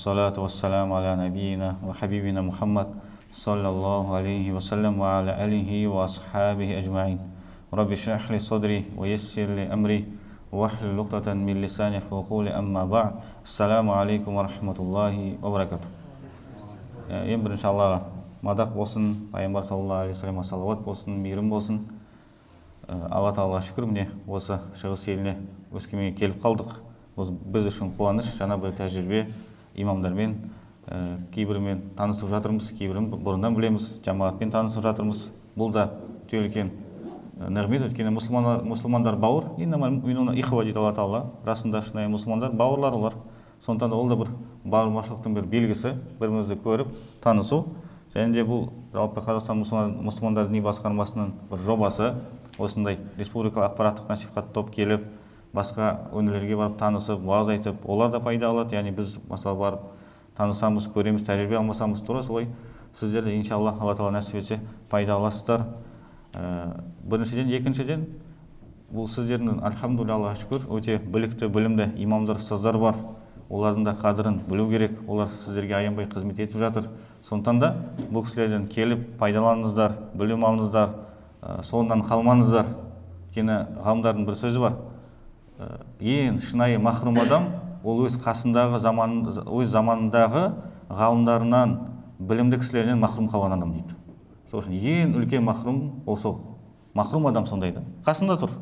والصلاة والسلام على نبينا وحبيبنا محمد صلى الله عليه وسلم وعلى آله وأصحابه أجمعين. رب اشرح لي صدري ويسر لي أمري واحلل عقدة من لساني يفقهوا قولي أما بعد. Ассаламу алейкум ва рахматуллахи ва баракату. Ең бірінші Аллаға мадақ болсын, пайғамбар саллаллаху алейхи ва саллямға салауат болсын, мейірім болсын. Алла Тағалаға шүкір, міне осы шығыс еліне Өскеменге келіп қалдық. Біз үшін қуаныш, жаңа бір тәжірибе. Имамдармен кейбірімен танысып жатырмыз, кейбірін бұрыннан білеміз, жамағатпен танысып жатырмыз. Бұл да өте үлкен нығмет, өйткені мұсылмандар бауыр, иннамал муъминуна ихва дейді Алла Тағала. Расында шынайы мұсылмандар бауырлар олар. Сондықтан да ол да бір бауырмашылықтың бір белгісі, бірімізді көріп танысу. Және де бұл жалпы Қазақстан мұсылмандар діни басқармасының бір жобасы. Осындай республикалық ақпараттық насихат топ келіп, басқа өңірлерге барып танысып, уағыз айтып, олар да пайда алады. Яғни біз мысалы барып танысамыз, көреміз, тәжірибе алмасамыз тура солай сіздер де иншалла Алла Тағала нәсіп етсе пайда аласыздар. Біріншіден, екіншіден, бұл сіздердің альхамдулилля, Аллаға шүкір, өте білікті, білімді имамдар, ұстаздар бар. Олардың да қадірін білу керек. Олар сіздерге аянбай қызмет етіп жатыр. Сондықтан да бұл кісілерден келіп пайдаланыңыздар, білім алыңыздар, соңынан қалмаңыздар. Өйткені ғалымдардың бір сөзі бар. Ең шынайы махрум адам ол өз қасындағы өз заманындағы ғалымдарынан, білімді кісілерінен махрум қалған адам дейді. Сол үшін ең үлкен махрум ол сол. Махрум адам сондайды. Қасында тұр.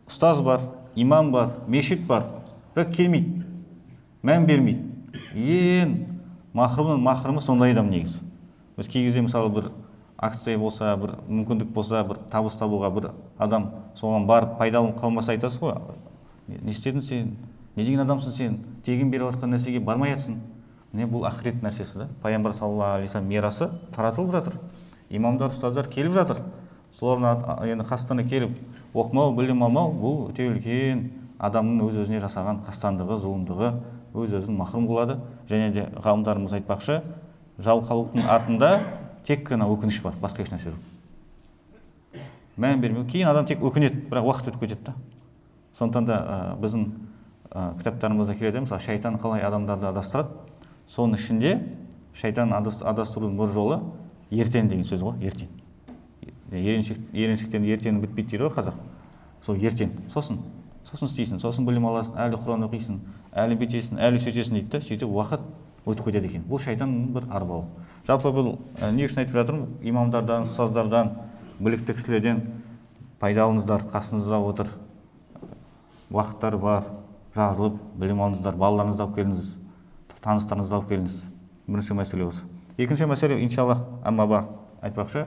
Ұстаз бар, имам бар, мешіт бар, бірақ келмейді, мән бермейді. Ең махрумы сондай адам негізі. Біз кей кезде мысалы бір акция болса, бір мүмкіндік болса, бір табыс табуға бір адам соған барып пайдаланып қалмаса айтасыз ғой, не істедің сен, не деген адамсың сен, тегін беріп жатқан нәрсеге бармай жатсың. Міне бұл ақырет нәрсесі да. Пайғамбар саллаллаху алейхи ва саллям мирасы таратылып жатыр. Имамдар, ұстаздар келіп жатыр. Солардың енді қастарына келіп оқымау, білім алмау, бұл өте үлкен адамның өз-өзіне жасаған қастандығы, зұлымдығы, өз-өзін махрум қылады. Және де ғалымдарымыз айтпақшы, жалқаулықтың артында тек қана өкініш бар, басқа еш нәрсе жоқ. Мән бермеу. Кейін адам тек өкінеді, бірақ уақыт өтіп кетеді да. Сондықтан да біздің кітаптарымызда келеді, мысалы шайтан қалай адамдарды адастырады. Соның ішінде шайтан адастырудың бір жолы ертең деген сөз ғой, ертең. Еріншектен ертеңі бітпейді дейді ғой қазақ. Сол ертең. Сосын істейсің, сосын білім аласың, әлі Құран оқисың, әлі бүйтесің, әлі сөйтесің дейді да, сөйтіп уақыт өтіп кетеді екен. Бұл шайтанның бір арбауы. Жалпы бұл не үшін айтып жатырмын? Имамдардан, ұстаздардан, білікті кісілерден пайда алыңыздар, қасыңызда отыр. Уақыттар бар, жазылып, білім алыңыздар, балаларыңызды алып келіңіз, таныстарыңызды алып келіңіз. Бірінші мәселе осы. Екінші мәселе, иншаллах, амма бар айтпақшы,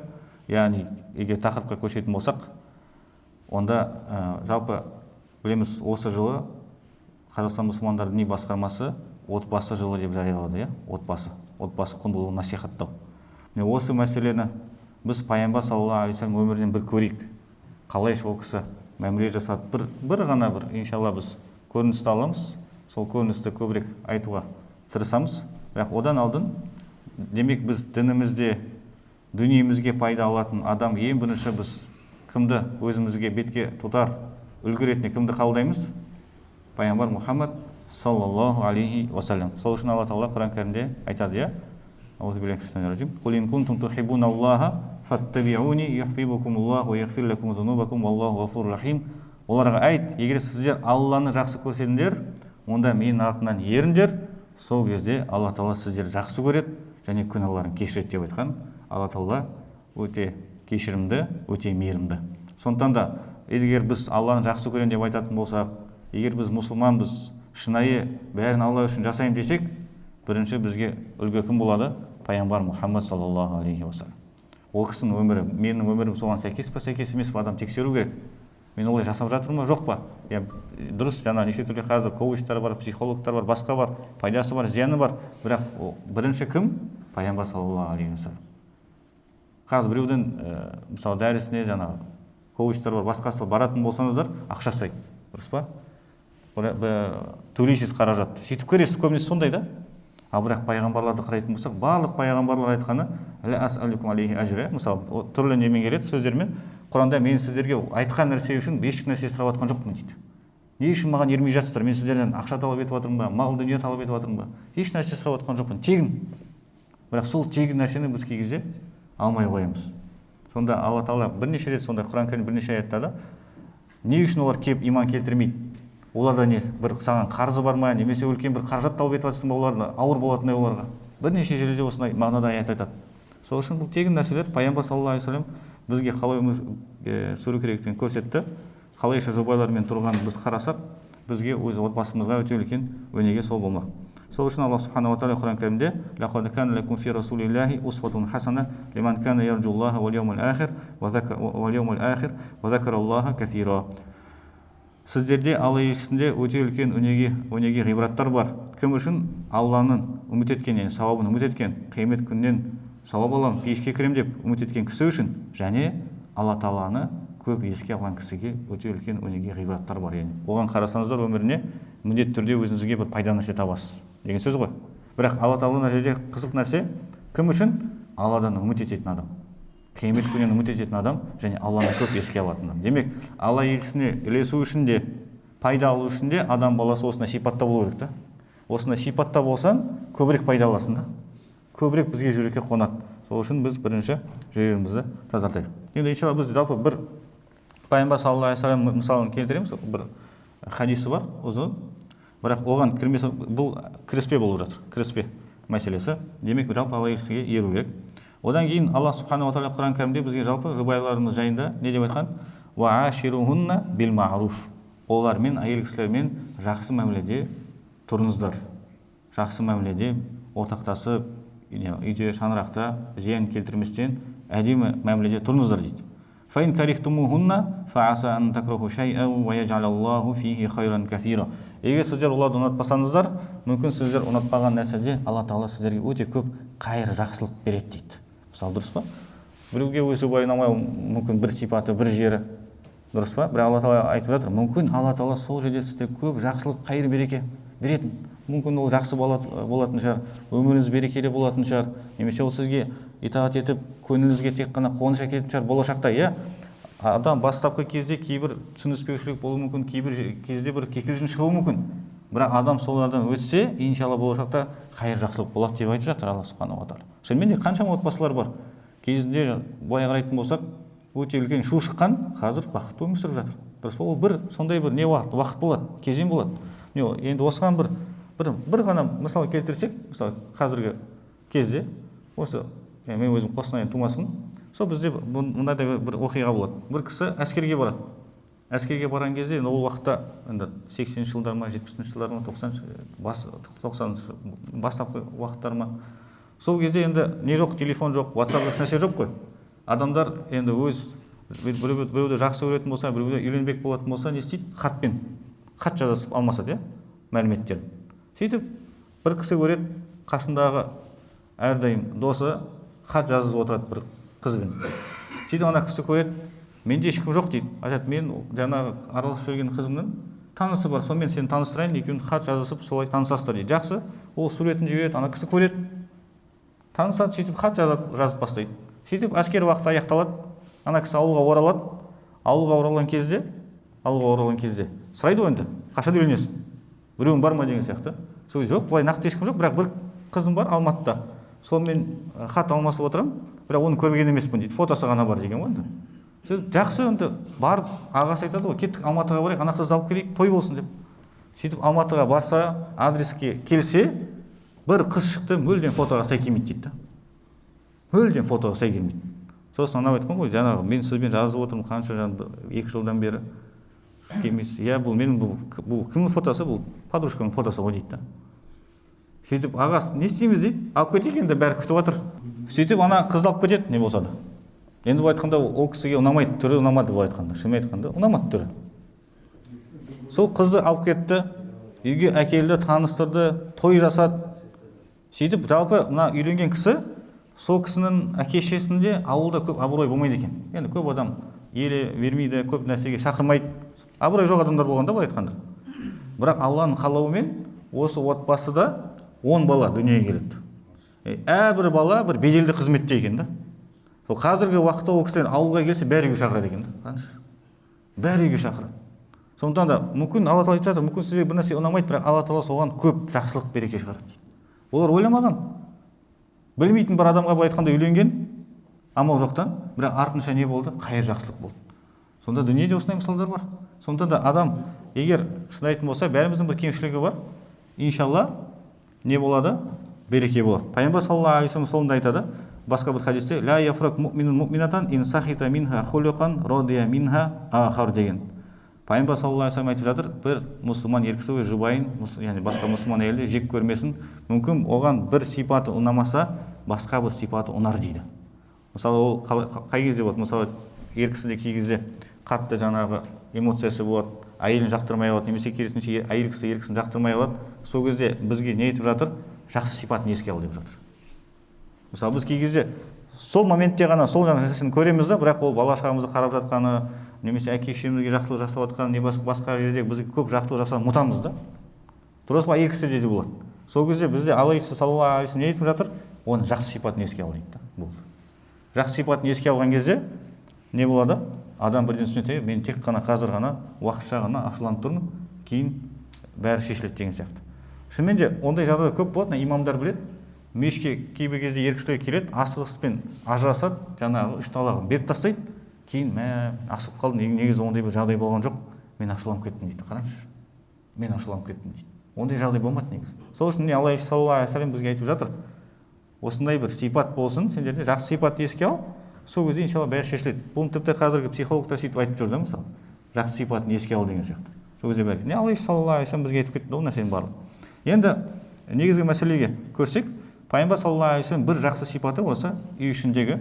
яғни егер тақырыпқа көшетін болсақ, онда жалпы білеміз, осы жылы Қазақстан мұсылмандар діни басқармасы отбасы жылы деп жариялады, отбасы құндылығын насихаттау. Міне осы мәселені біз пайғамбар саллаллаху алейхи ва саллям өмірінен бір көрейік. Қалай ол кісі мәміле жасады, бір ғана иншалла біз көріністі аламыз. Сол көріністі көбірек айтуға тырысамыз. Бірақ одан алдын, демек біз дінімізде, дүниемізге пайда алатын адам ең бірінші біз кімді өзімізге бетке тұтар, үлгі ретінде кімді қабылдаймыз? Пайғамбар Мұхаммад саллаллаху алейхи ва саллям. Сол үшін Алла Тағала Құран кәрімде айтады, я аузубиллахи қул ин кунтум тухиббуналлаха фаттабиуни юхбибукумуллаху ва яғфир лакум зунубакум валлаху ғафурур рахим. Оларға айт, егер сіздер Алланы жақсы көрсеңдер, онда менің артымнан еріңдер, сол кезде Алла Тағала сіздерді жақсы көреді және күнәларың кешіреді деп айтқан. Алла Тағала өте кешірімді, өте мейірімді. Сондықтан да егер біз Алланы жақсы көремін деп айтатын болсақ, егер біз мұсылманбыз, шынайы бәрін Алла үшін жасаймын десек, бірінші бізге үлгі кім болады? Пайғамбар Мұхаммад саллаллаху алейхи ва саллям. Ол кісінің өмірі, менің өмірім соған сәйкес па, сәйкес емес па, адам тексеру керек. Мен олай жасап жатырмын ба, жоқ па? Дұрыс, жаңа неше түрлі қазір коучтар бар, психологтар бар, басқа бар, пайдасы бар, зияны бар. Бірақ бірінші кім? Пайғамбар саллаллаху алейхи ва саллям. Қазір біреудің мысалы дәрісіне жаңа коучтар бар, басқасы баратын болсаңыздар, ақша сұрайды. Дұрыс па? Төлейсіз қаражатты. Сөйтіп көресіз, көбінесе сондай да. Бірақ пайғамбарларды қарайтын болсақ, барлық пайғамбарлар айтқаны ля ас'алюкум алейхи ажра. Мысалы, түрлі немен келеді сөздермен. Құранда мен сіздерге айтқан нәрсе үшін ешбір нәрсе сұрап жатқан жоқпын дейді. Не үшін маған ермей жатсыздар? Мен сіздерден ақша талап етіп жатырмын ба, мал дүние талап етіп жатырмын ба? Еш нәрсе сұрап жатқан жоқпын, тегін. Бірақ сол тегін нәрсені біз кей кезде алмай қоямыз. Сонда Алла Тағала бірнеше рет сондай Құран кәрім бірнеше аятта да не үшін олар келіп иман келтірмейді? Оларда не бір саған қарызы бар ма, немесе үлкен бір қаражат талап етіп жатсың ба, оларда ауыр болатындай оларға. Бірнеше жерде осындай мағынада аят айтады. Сол үшін бұл тегін нәрселер пайғамбар саллаллаху алейхи вассалам бізге қалай өмір сүру керектігін көрсетті. Қалайша жобалармен тұрғанын біз қарасақ, бізге өз отбасымызға өте үлкен өнеге сол болмақ. Сол үшін Алла субханаху ва тағала Құран кәрімде лақад кана лакум фи расулиллахи усватун хасана лиман кана ярджуллаха вал яумал ахир ва закараллаха касира. Сіздерде Алла елшісінде өте үлкен өнеге ғибраттар бар. Кім үшін? Алланың үміт еткен, сауабын үміт еткен, қиямет күнінен сауап аламын, пейішке кірем деп үміт еткен кісі үшін, және Алла Тағаланы көп еске алған кісіге өте үлкен өнеге ғибраттар бар. Оған қарасаңыздар өміріне міндетті түрде өзіңізге бір пайда нәрсе табасыз деген сөз ғой. Бірақ Алла Тағала жерде қызық нәрсе, кім үшін? Алладан үміт ететін адам, қиямет күнінен үміт ететін адам, және Алланы көп еске алатын адам. Демек, Алла елшісіне ілесу үшін де, пайда алу үшін де адам баласы осындай сипатта болу керек та. Осындай сипатта болсаң, көбірек пайда аласың да. Көбірек бізге жүрекке қонады. Сол үшін біз бірінші жүрегімізді тазартайық. Енді иншалла біз жалпы бір пайғамбар саллаллаху алейхи вассалам мысалын келтіреміз. Бір хадисі бар, ұзын. Бірақ оған кірмесе, бұл кіріспе болып жатыр. Кіріспе мәселесі. Демек, жалпы Алла елшісіге еру керек. Одан кейін Алла субханаху ва тағала Құран кәрімде бізге жалпы жұбайларымыз жайында не деп айтқан? Ва аширухунна бил ма'руф. Олармен, әйел кісілермен жақсы мәміледе тұрыңыздар. Жақсы мәміледе ортақтасып, үйде шаңырақта зиян келтірместен әдемі мәміледе тұрыңыздар дейді. Фаин карихтумухунна фааса ан такраху шай'ан ва яджалаллаху фихи хайран касира. Егер сіздер оларды ұнатпасаңыздар, мүмкін сіздер ұнатпаған нәрседе Алла Тағала сіздерге өте көп қайыр, жақсылық береді дейді. Мысалы, дұрыс па? Біреуге өз жұбайы ұнамауы мүмкін бір сипаты, бір жері, дұрыс па? Бірақ Алла Тағала айтып жатыр, мүмкін Алла Тағала сол жерде сіздерге көп жақсылық, қайыр, береке беретін. Мүмкін ол жақсы болатын шығар, өміріңіз берекелі болатын шығар, немесе ол сізге итаат етіп, көңіліңізге тек қана қуаныш әкелетін шығар болашақта, иә. Адам бастапқы кезде кейбір түсініспеушілік болуы мүмкін, кейбір кезде бір кикілжің шығуы мүмкін. Бірақ адам солардан өтсе, иншалла болашақта қайыр, жақсылық болады деп айтып жатыр Алла субханаху ва тағала. Шынымен де қаншама отбасылар бар. Кезінде былай қарайтын болсақ, өте үлкен шу шыққан, қазір бақытты өмір сүріп жатыр. Дұрыс па? Ол бір сондай бір не уақыт болады, кезең болады. Енді осыған бір ғана мысал келтірсек, мысалы қазіргі кезде, осы мен өзім Қостанайдан тумасымын. Сол бізде мынандай бір оқиға болады. Бір кісі әскерге барады. Әскерге барған кезде ол уақытта 80-ші жылдар ма, 70-ші жылдар ма, 90-ші бастапқы уақыттар ма. Сол кезде енді не жоқ, телефон жоқ, WhatsApp жоқ, нәрсе жоқ қой. Адамдар енді өз біреуді жақсы көретін болса, біреуді үйленбек болатын болса, не істейді? Хат жазысып алмасады, мәліметтерді. Сөйтіп, бір кісі көреді, қасындағы әрдайым досы хат жазып отырады бір қызбен. Сөйтіп ана кісі көреді, менде ешкім жоқ дейді. Айтады, мен жаңағы араласып жүрген қызымның танысы бар, сонымен сені таныстырайын, екеуін хат жазысып солай танысасыздар дейді. Жақсы, ол суретін жібереді, ана кісі көреді, танысады, сөйтіп хат жазып бастайды. Сөйтіп әскер уақыты аяқталады, ана кісі ауылға оралады. Ауылға оралған кезде сұрайды ғой енді, қашан үйленесің? Біреуің бар ма деген сияқты. Сол жоқ, былай нақты ешкім жоқ, бірақ бір қызым бар Алматыда. Сонымен хат алмасып отырамын, бірақ оны көрген емеспін дейді. Фотосы ғана бар деген ғой енді. Жақсы, енді барып ағасы айтады ғой, кеттік Алматыға барайық, ана қызды алып келейік, той болсын деп. Сөйтіп Алматыға барса, адреске келсе, бір қыз шықты, мүлдем фотоға сай келмейді дейді. Мүлдем фотоға сай келмейді. Сосын анау айтқан ғой, жаңағы мен сізбен жазып отырмын, қанша 2 жылдан бері келмейсіз. Иә, бұл менің бұл кімнің фотосы, бұл подружкамның фотосы ғой дейді. Сөйтіп ағасы не істейміз дейді, алып кетейік, енді бәрі күтіп отыр. Сөйтіп ана қызды алып кетеді, не болса да. Енді бұл айтқанда ол кісіге ұнамайды, түрі ұнамады бұл айтқанда, шынымен айтқанда ұнамады түрі. Сол қызды алып кетті, үйге әкелді, таныстырды, той жасады. Сөйтіп жалпы мына үйленген кісі, сол кісінің әке-шешесінде ауылда көп абырой болмайды екен. Енді көп адам еле бермейді, көп нәрсеге шақырмайды. Абырой жоқ адамдар болғанда бұл айтқанда. Бірақ Алланың қалауымен осы отбасыда 10 бала дүниеге келеді. Әрбір бала бір беделді қызметте екен да. Сол қазіргі уақытта ол кісілер ауылға келсе бәрі үйге шақырады екен да. Бәрі үйге шақырады. Сондықтан да мүмкін Алла тағала айтып жатыр, мүмкін сізге бір нәрсе ұнамайды, бірақ Алла тағала соған көп жақсылық береке шығарады дейді. Олар ойламаған, білмейтін бір адамға былай айтқанда үйленген амал жоқтан, бірақ артынша не болды? Қайыр жақсылық болды. Сонда дүниеде осындай мысалдар бар. Сондықтан да адам егер шыдайтын болса, бәріміздің бір кемшілігі бар, иншалла не болады? Береке болады. Пайғамбар саллаллаху алейхи вассалам сонда айтады, басқа бір хадисте, ла яфрак муъминун муъминатан ин сахита минха хулуқан радия минха ахар деген. Пайғамбар саллаллаху алейхи вассалам айтып жатыр, бір мұсылман ер кісі өз жұбайын, яғни басқа мұсылман әйелді жек көрмесін, мүмкін оған бір сипаты ұнамаса, басқа бір сипаты ұнар дейді. Мысалы ол қай кезде болады? Мысалы ер кісіде кей кезде қатты жаңағы эмоциясы болады, әйелін жақтырмай қалады, немесе керісінше әйел кісі ер кісіні жақтырмай қалады. Сол кезде бізге не айтып жатыр? Жақсы сипатын еске ал деп жатыр. Мысалы біз кей кезде сол моментте ғана сол нәрсені көреміз да, бірақ ол бала шағамызды қарап жатқаны, немесе әке шешемізге жақсылық жасап жатқаны, не басқа жерде бізге көп жақсылық жасап ұмытамыз да. Дұрыс па? Әйел кісіде де болады. Сол кезде бізде Алла саллаллаху алейхи не айтып жатыр? Оның жақсы сипатын еске ал дейді да. Болды. Жақсы сипатын еске алған кезде не болады? Адам бірден түсінеді, мен тек қана қазір ғана уақытша ғана ашуланып тұрмын, кейін бәрі шешіледі деген сияқты. Шынымен де ондай жағдайлар көп болады, имамдар біледі. Мешітке кейбір кезде ер кісілер келеді, асығыспен ажырасады, жаңағы үш талағын беріп тастайды, кейін асығып қалдым, негізі ондай бір жағдай болған жоқ, мен ашуланып кеттім дейді. Қараңызшы, мен ашуланып кеттім дейді. Ондай жағдай болмады негізі. Сол үшін Алла саллаллаху алейхи вассалам бізге айтып жатыр, осындай бір сипат болсын, сендерде жақсы сипатты еске ал, сол кезде иншалла бәрі шешіледі. Бұл тіпті қазіргі психологтар сөйтіп айтып жүр да, мысалы, жақсы сипатын еске ал деген сияқты. Сол кезде бәрі. Алла саллаллаху алейхи вассалам бізге айтып кетті ол нәрсенің барлығы. Енді негізгі мәселеге көрсек, Пайғамбар саллаллаху алейхи вассалам бір жақсы сипаты осы үй ішіндегі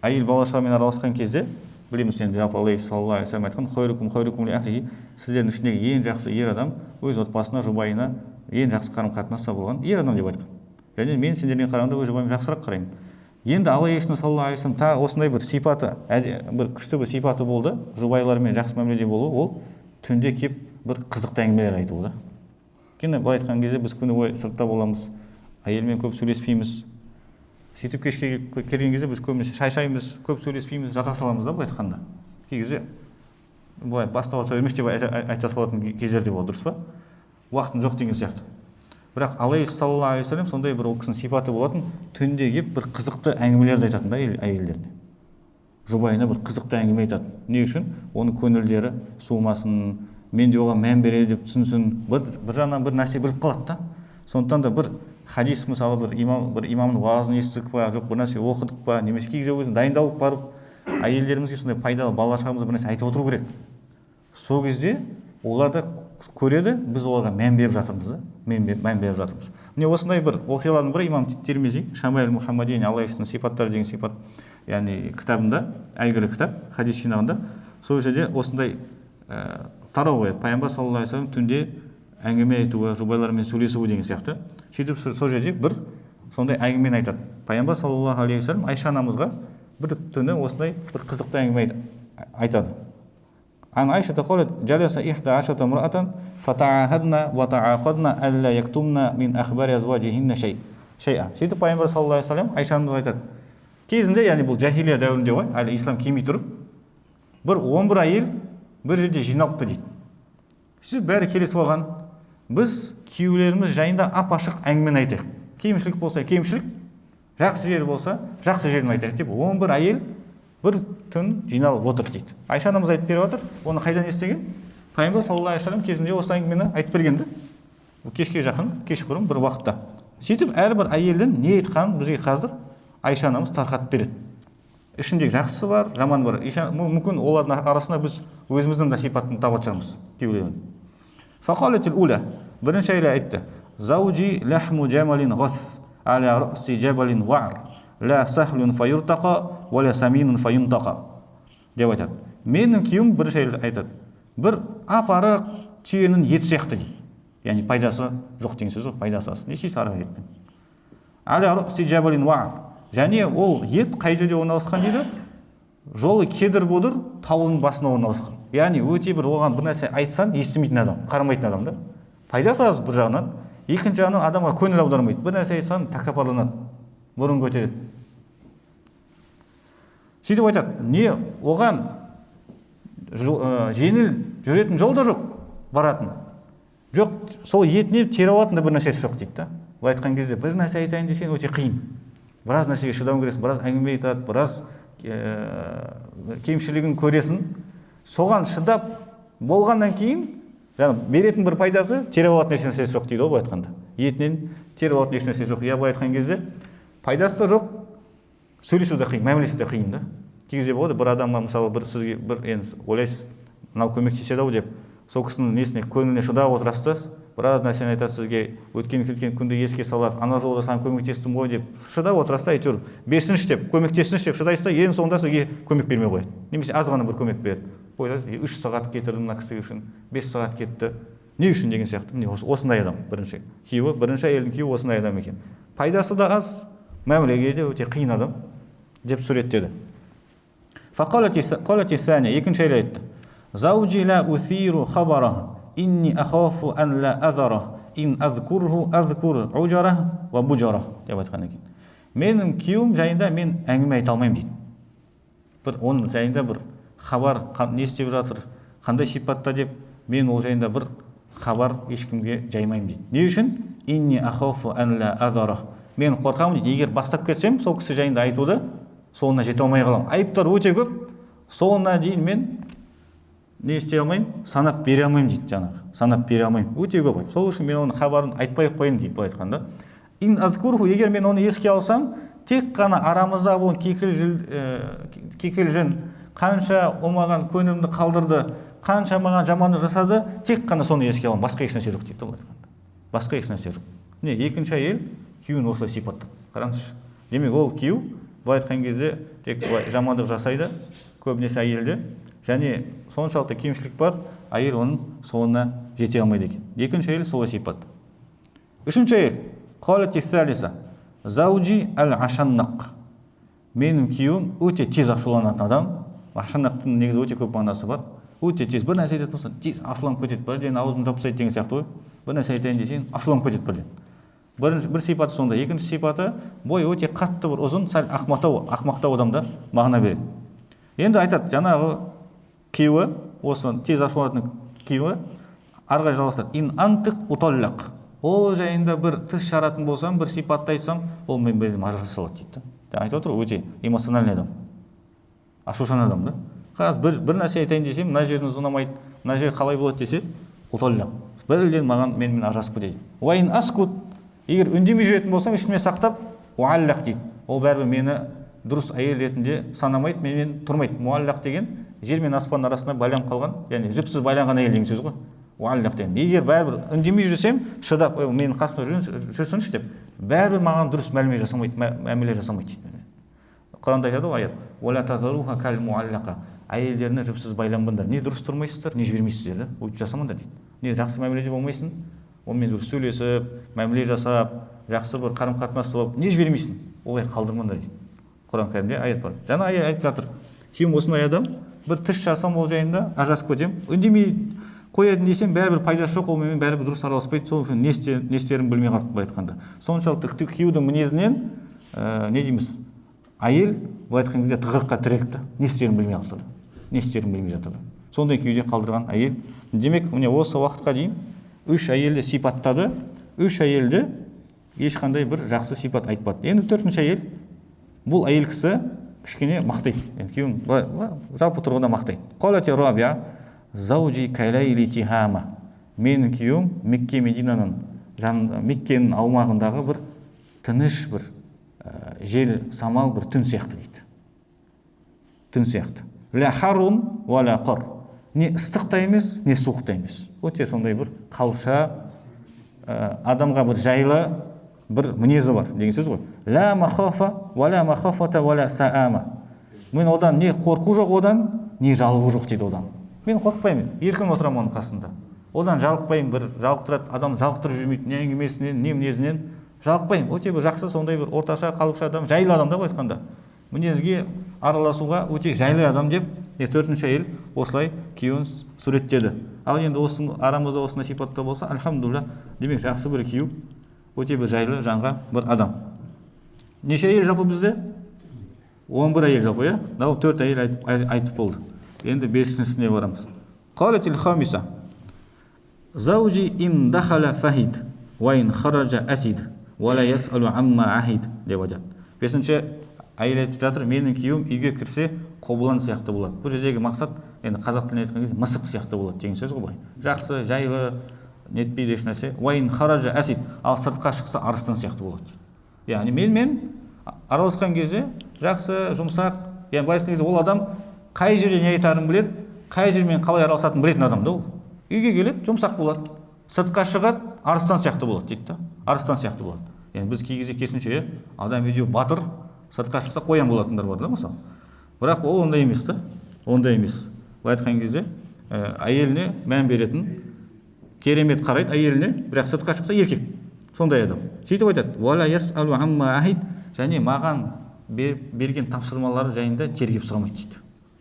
әйел бала шағамен араласқан кезде, білеміз енді жалпы Алла саллаллаху алейхи вассалам айтқан, хойрукум ли ахлихи, сіздердің ішіндегі ең жақсы ер адам өз отбасына, жұбайына ең жақсы қарым-қатынаста болған ер адам деп айтқан. Және мен сендерден қарағанда өз жұбайыма жақсырақ қараймын. Енді Алла саллаллаху алейхи вассалам тағы осындай бір сипаты, бір күшті бір сипаты болды, жұбайлармен жақсы мәміледе болу, ол түнде кеп бір қызықты әңгімелер айту да. Өйткені былай айтқан кезде біз күні бойы сыртта боламыз, әйелмен көп сөйлеспейміз. Сөйтіп кешке келген кезде біз көбінесе шайшаймыз, көп сөйлеспейміз, жата саламыз да былай айтқанда. Кей кезде былай бастауға тоймеш деп айта салатын кездер де болды, дұрыс па? Уақытым жоқ деген сияқты. Бірақ Алла саллаллаху алейхи вассалам сондай бір ол кісінің сипаты болатын, түнде келіп бір қызықты әңгімелерді айтатын да әйелдеріне. Жұбайына бір қызықты әңгіме айтады. Не үшін? Оның көңілдері суымасын, мен де оған мән береді деп түсінсін, бір жағынан бір нәрсе біліп қалады да. Сондықтан да бір хадис, мысалы бір имамның уағызын естідік па, жоқ бір нәрсе оқыдық па, немесе кей кезде өзін дайындалып барып, әйелдерімізге сондай пайдалы бала шағамызға бір нәрсе айтып отыру керек. Сол кезде олар да көреді, біз оларға мән беріп жатырмыз да, мән беріп жатырмыз. Міне осындай бір оқиғалардың бірі имам Тирмизи, Шамаил Мухаммадин Аллахтың сипаттары деген сипат, яғни кітабында, әйгілі кітап, хадис жинағында, сол жерде осындай тарау қояды. Пайғамбар саллаллаху алейхи вассалам түнде әңгіме айтуы, жұбайлармен сөйлесуі деген сияқты. Сөйтіп сол жерде бір сондай әңгімені айтады. Пайғамбар саллаллаху алейхи вассалам Айша анамызға бір түні осындай бір қызықты әңгіме айтады. Ан Айша тақолет жаласа ихда ашата муратан фатаахадна ва таақадна алла яктумна мин ахбари азважихинна шай'a. Сөйтіп Пайғамбар саллаллаху алейхи вассалам Айша анамызға айтады. Кезінде, яғни бұл жахилия дәуірінде ғой, әлі ислам келмей тұрып, бір 11 әйел бір жерде жиналыпты дейді. Сөйтіп бәрі келісіп алған, біз күйеулеріміз жайында ап-ашық әңгімені айтайық. Кемшілік болса кемшілік, жақсы жері болса жақсы жерін айтайық деп 11 әйел бір түн жиналып отыр дейді. Айша анамыз айтып беріп отыр. Оны қайдан естіген? Пайғамбар саллаллаху алейхи вассалам кезінде осы әңгімені айтып бергенді. Кешке жақын, кешқұрым бір уақытта. Сөйтіп әрбір әйелдің не айтқанын бізге қазір Айша анамыз тарқатып береді. Ішіндегі жақсысы бар, жаманы бар. Мүмкін олардың арасында біз өзіміздің де сипатын табып жатырмыз кейбіреуін. Фақалетил уля, бірінші әйел айтты: "Заужи лахму джамалин гас, аля раси джабалин вар, ла сахлун фаюртақа, ва ла саминун фаюнтақа." деп айтады. Менің күйеуім, бірінші әйел айтады, бір ап-арық түйенің еті сияқты дейді. Яғни пайдасы жоқ деген сөз ғой, пайдасы аз. Не істейсіз арық еттен? Аля раси джабалин вар. Және ол ет қай жерде орналасқан дейді? Жолы кедір-бұдыр таудың басына орналасқан. Яғни өте бір оған бір нәрсе айтсан естімейтін адам, қарамайтын адам да. Пайдасы аз бір жағынан, екінші жағынан адамға көңіл аудармайды. Бір нәрсе айтсан тәкаппарланады, мұрын көтереді. Сөйтіп айтады, не оған жеңіл жүретін жол да жоқ, баратын. Жоқ, сол етіне тері алатын да бір нәрсесі жоқ дейді да. Былай айтқан кезде бір нәрсе айтайын десең өте қиын. Біраз нәрсеге шыдауың керексің, біраз әңгіме айтады, біраз кемшілігін көресің. Соған шыдап болғаннан кейін, беретін бір пайдасы тері алатын еш нәрсесі жоқ дейді ғой, былай айтқанда. Етінен тері алатын еш нәрсесі жоқ. Былай айтқан кезде пайдасы да жоқ, сөйлесу де қиын, мәмілесі де қиын да. Кей кезде болады, бір адамға мысалы бір сізге бір енді ойлайсыз, мынау көмектеседі ау деп, сол кісінің несіне көңіліне шыдап отырасыз, біраз нәрсені айтады сізге, өткен күнді еске салады, ана жолда саған көмектестім ғой деп шыдап отырасыз, әйтеуір берсінші деп, көмектесінші деп шыдайсыз да, ең соңында сізге көмек бермей қояды. Немесе аз ғана бір көмек береді. Ойлайсыз, 3 сағат кетірдім мына кісі үшін, 5 сағат кетті. Не үшін деген сияқты. Міне осындай адам бірінші әйелдің күйеуі осындай адам екен. Пайдасы да аз, мәмілеге де өте қиын адам деп суреттеді. Фақалати сәне, екінші әйел айтты. Заужи ла усиру хабарах, инни ахафу ан ла азарах, ин азкурху азкур уджарах ва буджарах деп айтқан екен. Менің күйеуім жайында мен әңгіме айта алмаймын дейді. Бір оның жайында бір хабар, не істеп жатыр, қандай сипатта деп, мен ол жайында бір хабар ешкімге жаймаймын дейді. Не үшін? Инни ахафу ан ла азарах. Мен қорқамын дейді, егер бастап кетсем, сол кісі жайында айтуды соңына жете алмай қаламын. Айыптар өте көп, соңына дейін мен не істей алмаймын, санап бере алмаймын дейді жаңағы. Санап бере алмаймын. Өте көп. Сол үшін мен оның хабарын айтпай қойын дейді, былай айтқанда. Ин азкурху, егер мен оны еске алсам, тек қана арамызда болған кикілжін, қанша оңмаған көңілімді қалдырды, қанша маған жамандық жасады, тек қана соны еске аламын. Басқа еш нәрсе жоқ дейді, былай айтқанда. Басқа еш нәрсе жоқ. Не, екінші әйел күйеуін осылай сипаттап. Қараңызшы. Демек ол күйеу былай айтқан кезде тек жамандық жасайды, көбінесе әйелде, және соншалықты кемшілік бар, әйел оның соңына жете алмайды екен. Екінші әйел солай сипат. Үшінші әйел, қалати сәлиса, заужи әл-ашаннақ. Менің күйеуім өте тез ашуланатын адам. Ашаннақтың негізі өте көп мағынасы бар. Өте тез, бір нәрсе айтатын болса, тез ашуланып кетеді, бірден аузын жауып тастайды деген сияқты ғой. Бір нәрсе айтайын десең, ашуланып кетеді бірден. Бір сипаты сонда, екінші сипаты бойы өте қатты бір ұзын, сәл ақмақтау адамда мағына береді. Енді айтады, жаңағы күйеуі, осы тез ашуланатын күйеуі арғы жалғастырады. Ин антық уталлақ. Ол жайында бір тіс шығаратын болсам, бір сипатты айтсам, ол мен ажыраса салады дейді. Айтып отыр, өте эмоциональный адам. Ашушан адам да. Қазір бір нәрсе айтайын десем, мына жеріңіз ұнамайды, мына жер қалай болады десе, уталлақ. Бірден маған мен ажырасып кетеді. Уайын аскут. Егер үндемей жүретін болсам, ішіме сақтап, уаллақ дейді. Ол бәрібір мені дұрыс әйел ретінде санамайды, менен тұрмайды. Муаллақ деген жер мен аспан арасында байланып қалған, яғни жіпсіз байланған әйел деген сөз ғой. Уаллақ деген. Егер бәрібір үндемей жүрсем, шыдап, менің қасымда жүрсінші деп, бәрібір маған дұрыс мәміле жасамайды дейді. Құранда айтады ғой аят: "Уала тазаруха кал муаллақа". Әйелдеріне жіпсіз байланбаңдар. Не дұрыс тұрмайсыздар, не жібермейсіздер да. Өйтіп жасамаңдар дейді. Не жақсы мәміледе болмайсың, онымен дұрыс сөйлесіп, мәміле жасап, жақсы бір қарым-қатынас болып, не жібермейсің, олай қалдырмаңдар дейді. Құран кәрімде аят бар. Жаңа аят айтып жатыр. Кім осындай адам, бір тіс жасам ол жайында ажырасып кетем, үндемей қоятын десем, бәрібір пайдасы жоқ, ол менімен бәрібір дұрыс араласпайды, сол үшін не істерін білмей қалды былай айтқанда. Соншалықты күйеудің мінезінен не дейміз? Әйел былай айтқан кезде тығырыққа тірелді, не істерін білмей қалды. Не істерін білмей жатыр. Сондай күйде қалдырған әйел. Демек, міне осы уақытқа дейін үш әйелді сипаттады, үш әйелді ешқандай бір жақсы сипат айтпады. Енді төртінші әйел, бұл әйел кісі кішкене мақтайды. Күйеуін жалпы тұрғыда мақтайды. Қалати Рабия заужи кайлайли тихама. Менің күйеуім Мекке Мединаның Меккенің аумағындағы бір тыныш бір жел самал бір түн сияқты дейді. Түн сияқты. Ля харун ва ля қар. Не ыстық та емес, не суық та емес. Өте сондай бір қалыпша, адамға бір жайлы бір мінезі бар деген сөз ғой. Ля махафа ва ля махафата ва ля саама. Мен одан не қорқу жоқ одан, не жалығу жоқ дейді одан. Мен қорқпаймын, еркін отырамын оның қасында. Одан жалықпаймын, бір жалықтырады, адам жалықтырып жүрмейді, не әңгімесінен, не мінезінен жалықпаймын. Өте бір жақсы сондай бір орташа қалыпша адам, жайлы адам да айтқанда. Мінезге араласуға өте жайлы адам деп, төртінші әйел осылай күйеуін суреттеді. Ал енді осы арамызда осындай сипатта болса, альхамдулилля, демек жақсы бір күйеу, өте бір жайлы жанға бір адам. Неше әйел жалпы бізде? 11 әйел жалпы, иә? Дауып 4 әйел айтып болды. Енді бесіншісіне барамыз. Қалатил хамиса. Заужи ин дахала фахид, ва ин хараджа асид, ва ла ясалу амма ахид деп айтады. Бесінші әйел айтып жатыр, менің күйеуім үйге кірсе қобылан сияқты болады. Бұл жердегі мақсат, енді қазақ тіліне айтқан кезде мысық сияқты болады деген сөз ғой былай. Жақсы, жайлы, нетпейді еш нәрсе. Ва ин хараджа асид, ал сыртқа шықса арыстан сияқты болады. Яғни мен араласқан кезде жақсы, жұмсақ, яғни былай айтқан кезде ол адам қай жерде не айтарын біледі, қай жермен қалай араласатынын білетін адам да ол. Үйге келеді, жұмсақ болады. Сыртқа шығады, арыстан сияқты болады дейді да. Арыстан сияқты болады. Яғни біз кей кезде керісінше адам үйде батыр, сыртқа шықса қоян болатындар бар да мысалы. Бірақ ол ондай емес та. Ондай емес. Былай айтқан кезде әйеліне мән беретін, керемет қарайды әйеліне, бірақ сыртқа шықса еркек. Сондай адам. Сөйтіп айтады: "Вала ясалу амма ахид", және маған берген тапсырмалары жайында тергеп сұрамайды дейді.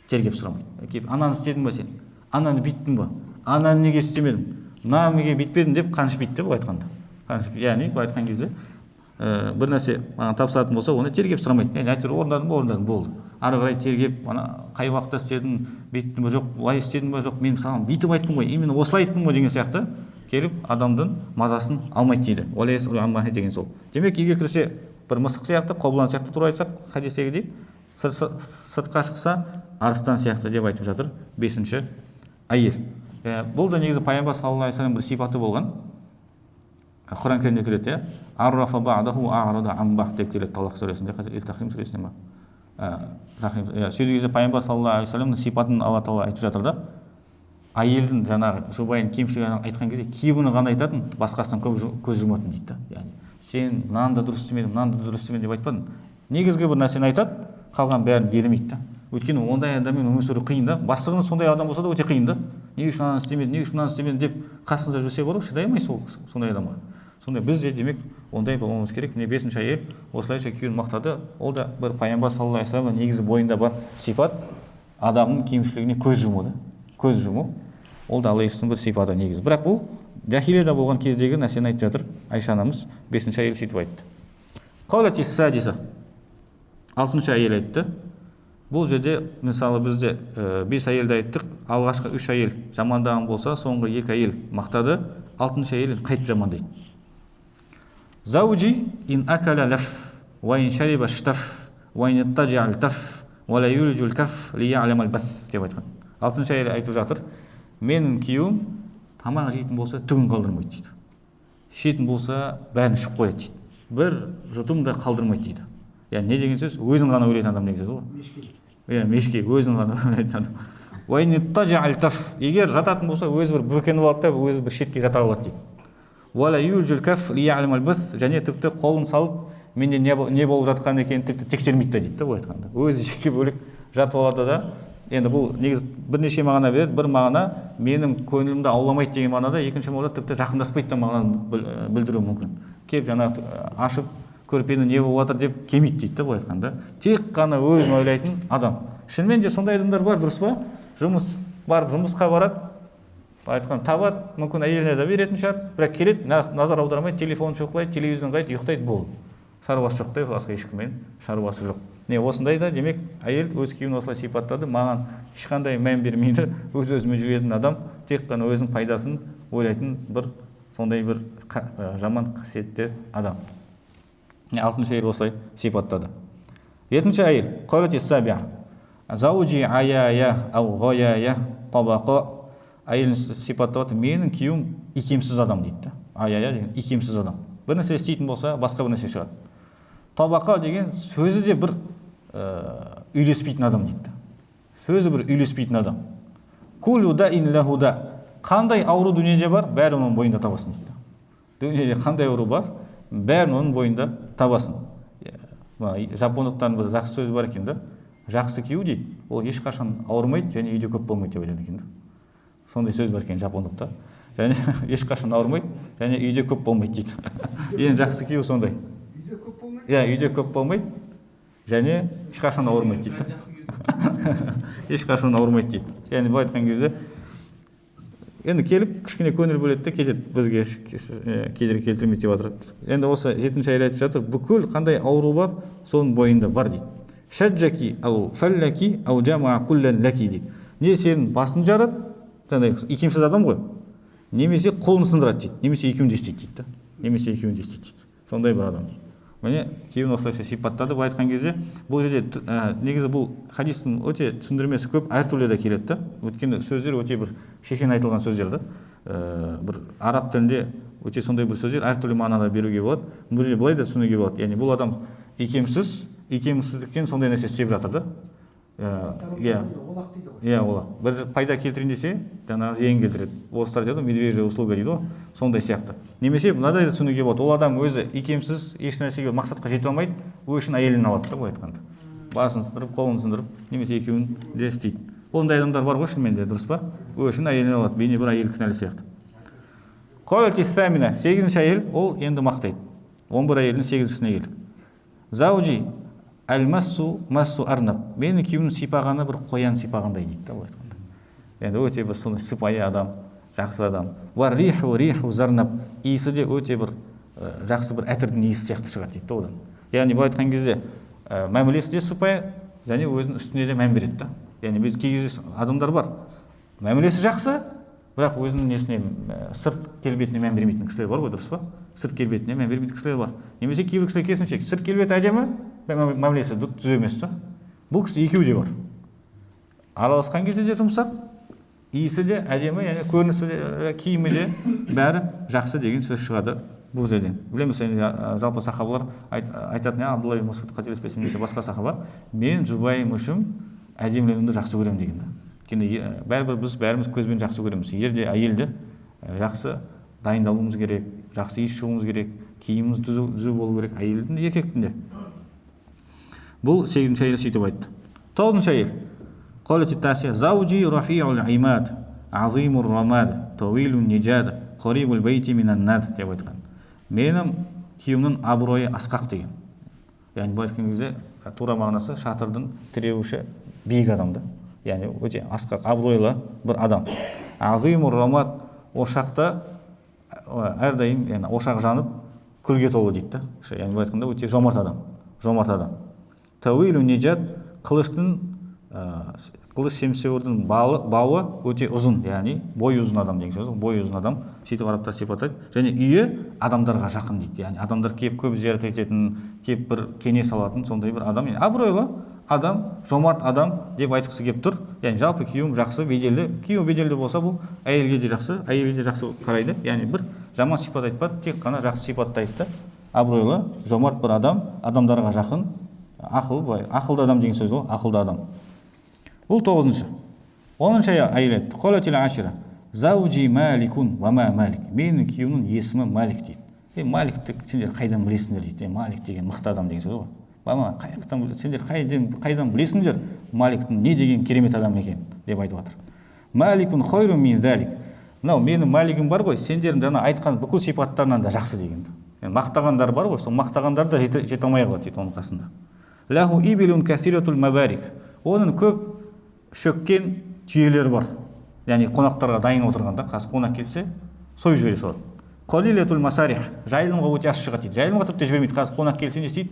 Тергеп сұрамайды. Келіп, ананы істедің ба сен? Ананы бүйттің ба? Ананы неге істемедің? Мынаны неге бүйтпедің деп қаншып былай айтқанда. Қаншып, яғни былай айтқан кезде бір нәрсе маған тапсыратын болса, оны тергеп сұрамайды. Яғни әйтеуір орындадың, болды. Ары қарай тергеп, ана қай уақытта істедің, бүйттің ба жоқ, былай істедің ба жоқ, мен саған бүйтіп айттым ғой, именно осылай айттым ғой деген сияқты келіп адамдың мазасын алмайды дейді. Олайс уламмахи деген сол. Демек үйге кірсе бір мысық сияқты, қобылан сияқты тура айтсақ, хадистегідей, сыртқа шықса арыстан сияқты деп айтып жатыр бесінші әйел. Бұл да негізі пайғамбар саллаллаху алейхи вассалам бір сипаты болған. Құран кәрімде келеді, аррафа ба'даху а'рада ан ба'д деп келеді Талақ сүресінде, Ил-Тахрим сүресінде ма? Сөйткен кезде пайғамбар саллаллаху алейхи вассаламның сипатын Алла Тағала айтып жатыр да. Әйелдің жаңағы жұбайын кемшілігін айтқан кезде кейбірін ғана айтатын, басқасынан көз жұматын дейді. Яғни сен мынаны да дұрыс істемедің, мынаны да дұрыс істемедің деп айтпадың. Негізгі бір нәрсені айтады, қалған бәрін елемейді да. Өйткені ондай адаммен өмір сүру қиын да. Бастығыңыз сондай адам болса да өте қиын да. Не үшін ананы істемедің, не үшін мынаны істемедің деп қасыңызда жүрсе болады, шыдай алмайсыз сондай адамға. Сондай біз де демек ондай болмауымыз керек. Міне бесінші әйел осылайша күйеуін мақтады. Ол да бір пайғамбар саллаллаху алейхи вассалам негізі бойында бар сипат, адамның кемшілігіне көз жұму да. Көз жұму. Ол да Алла бір сипаты негізі. Бірақ бұл жахилияда болған кездегі нәрсені айтып жатыр. Айша анамыз бесінші әйел сөйтіп айтты. Қалати садиса. Алтыншы әйел айтты. Бұл жерде мысалы бізде 5 әйелді айттық. Алғашқы 3 әйел жамандаған болса, соңғы 2 әйел мақтады. Алтыншы әйел қайтып жамандайды. Заужи ин акала лаф, ва ин шариба штаф, ва ин иттажи'ал таф, ва ла юлжул каф ли я'ламал бас деп айтқан. Алтыншы әйел айтып жатыр. Менің күйеуім тамақ жейтін болса түгін қалдырмайды дейді. Ішетін болса бәрін ішіп қояды дейді. Бір жұтым да қалдырмайды дейді. Яғни не деген сөз? Өзін ғана ойлайтын адам негізі ғой. Мешке, өзін ғана ойлайтын адам. Уайни тажи'ал таф. Егер жататын болса, өзі бір бөкеніп алады да, өзі бір шетке жата алады дейді. Уала юлжул каф ли я'ламал бас, және тіпті қолын салып, менде не болып жатқан екенін тіпті тексермейді дейді да, былай айтқанда. Өзі жеке бөлек жатып алады да. Енді бұл негіз бірнеше мағына береді. Бір мағына менің көңілімді ауламайды деген мағынада, екінші мағынада тіпті жақындаспайды да мағынаны білдіруі мүмкін. Келіп жаңағы ашып көрпені не болып жатыр деп келмейді дейді да, былай айтқанда. Тек қана өзін ойлайтын адам. Шынымен де сондай адамдар бар, дұрыс па? Жұмысқа барады, айтқан табады, мүмкін әйеліне де беретін шығар, бірақ келеді, назар аудармайды, телефон шоқлайды, телевизордан қарайды, ұйықтайды, болды. Шаруасы жоқ та, басқа ешкіммен шаруасы жоқ. Не осындай да, демек әйел өз күйеуін осылай сипаттады. Маған ешқандай мән бермейді, өз-өзімен жүретін адам, тек қана өзінің пайдасын ойлайтын бір сондай бір жаман қасиетті адам. Алтыншы әйел осылай сипаттады. Жетінші әйел қалати сабиа. Заужи аяя ау ғаяя табақа. Әйелін сипаттады, менің күйеуім икемсіз адам дейді. Аяя деген икемсіз адам. Бір нәрсе істейтін болса, басқа бір нәрсе шығады. Табақа деген сөзі де бір үйлеспейтін адам дейді. Сөзі бір үйлеспейтін адам. Кулу да ин лахуда. Қандай ауру дүниеде бар, бәрі оның бойында табасын дейді. Дүниеде қандай ауру бар, бәрін оның бойында табасын. Жапондықтан бір жақсы сөз бар екен да. Жақсы күйеу дейді, ол ешқашан ауырмайды және үйде көп болмайды деп айтады екен да. Сондай сөз бар екен жапондықта. Және ешқашан ауырмайды және үйде көп болмайды дейді. Ең жақсы күйеу сондай. Үйде көп болмайды және ешқашан ауырмайды дейді. Ешқашан ауырмайды дейді. Яғни бұл айтқан кезде енді келіп кішкене көңіл бөледі де кетеді, бізге кедергі келтірмейді деп жатыр. Енді осы жетінші әйел айтып жатыр, бүкіл қандай ауру бар, соның бойында бар дейді. Шаджаки ау фаллаки ау жамаа куллан лаки дейді. Не сенің басын жарады, жаңағы икемсіз адам ғой. немесе қолын сындырады дейді, немесе екеуін де істейді дейді. Немесе екеуін де істейді дейді. Сондай бір адам дейді. Міне күйеуін осылайша сипаттады. Бұл айтқан кезде бұл жерде негізі бұл хадистің өте түсіндірмесі көп, әртүрлі де келеді да. Өйткені сөздер өте бір шешен айтылған сөздер да. Бір араб тілінде өте сондай бір сөздер әртүрлі мағынада беруге болады. Бұл жерде былай да түсінуге болады. Яғни бұл адам икемсіздіктен сондай нәрсе істеп жатыр да. Олақ. Бір пайда келтірейін десе, жаңағы зиян келтіреді. Орыстар дейді, медвежья услуга дейді ғой, сондай сияқты. Немесе мынадай да түсінуге болады. Ол адам өзі икемсіз, еш нәрсеге мақсатқа жете алмайды, ол үшін әйелін алады да, былай айтқанда. Басын сындырып, қолын сындырып, немесе екеуін де істейді. Ондай адамдар бар ғой шынымен де, дұрыс па? Ол үшін әйелін алады, бейне бір әйел кінәлі сияқты. Қалати сәмина, 8-ші әйел, ол енді мақтайды. 11 әйелдің 8-шісіне келдік. Заужи Әл-массу арнаб. Мені күйеуімнің сипағаны бір қоян сипағандай дейді да, айтқанда. Енді өте бір сондай сыпайы адам, жақсы адам. Вар риху зарнаб. Иісі де өте бір жақсы бір әтірдің иісі сияқты шығады дейді одан. Яғни бұл айтқан кезде мәмілесі де сыпайы, және өзінің үстіне де мән береді да. Яғни біз кей кезде адамдар бар. Мәмілесі жақсы, бірақ өзінің несіне сырт келбетіне мән бермейтін кісілер бар ғой, дұрыс па? Сырт келбетіне мән бермейтін кісілер бар. Немесе кейбір кісілер керісінше, сырт келбеті әдемі, мәмілесі түзу емес та. Бұл кісі екеуі де бар. Араласқан кезде де жұмсақ, иісі де әдемі, яғни көрінісі де, киімі де бәрі жақсы деген сөз шығады бұл жерден. Білеміз, жалпы сахабалар айтатын, Абдулла ибн Мас'уд қателеспесем немесе басқа сахаба, мен жұбайым үшін әдеміленуді жақсы көремін деген да. Бәрібір біз бәріміз көзбен жақсы көреміз. Ерде, әйелде жақсы дайындалуымыз керек, жақсы иіс шығуымыз керек, киіміміз түзу болу керек, әйелдің де, еркектің де. Бұл 8-ші әйел сөйтіп айтты. 9-ші әйел. Қалати тасия заужи рафиул имад, азимур рамад, тавилун нижад, қарибул бейти минан над деп айтқан. Менің күйеуімнің абыройы асқақ деген. Яғни бұл айтқан кезде тура мағынасы шатырдың тіреуші биік адам да. Яғни өте асқақ, абыройлы бір адам. Азимур рамад, ошақта әрдайым, яғни ошақ жанып күлге толы дейді да. Яғни бұл айтқанда өте жомарт адам. Тауилу нижат, қылыш семсеуірдің бауы өте ұзын, яғни бой ұзын адам деген сөз, бой ұзын адам, сөйтіп арабтар сипаттайды. Және үйі адамдарға жақын дейді. Яғни адамдар келіп көп зиярат ететін, келіп бір кеңес алатын сондай бір адам, яғни абыройлы адам, жомарт адам деп айтқысы келіп тұр. Яғни жалпы күйеуім жақсы, беделді. Күйеуі беделді болса, бұл әйелге де жақсы қарайды. Яғни бір жаман сипат айтпады, тек қана жақсы сипатты айтты. Абыройлы, жомарт бір адам, адамдарға жақын, ақылды адам деген сөз ғой, ақылды адам. Бұл 9-шы. 10-шы әйел айтты. Қалатил ашира. Заужи маликун ва ма малик. Менің күйеуімнің есімі Малик дейді. Маликті сендер қайдан білесіңдер дейді. Малик деген мықты адам деген сөз ғой. Сендер қайдан білесіңдер Маликтің не деген керемет адам екен деп айтып жатыр. Маликун хойру мин залик. Мынау менің Малигім бар ғой, сендердің жаңа айтқан бүкіл сипаттарынан да жақсы деген. Мақтағандар бар ғой, сол мақтағандар да жете алмай қалады дейді оның қасында. Лаху ибилун касиратул мабарик. Оның көп шөккен түйелер бар. Яғни қонақтарға дайын отырғанда, қазір қонақ келсе, сойып жібере салады. Қалилетул масарих. Жайылымға өте аш шығады дейді. Жайылымға тіпті жібермейді. Қазір қонақ келсе не істейді?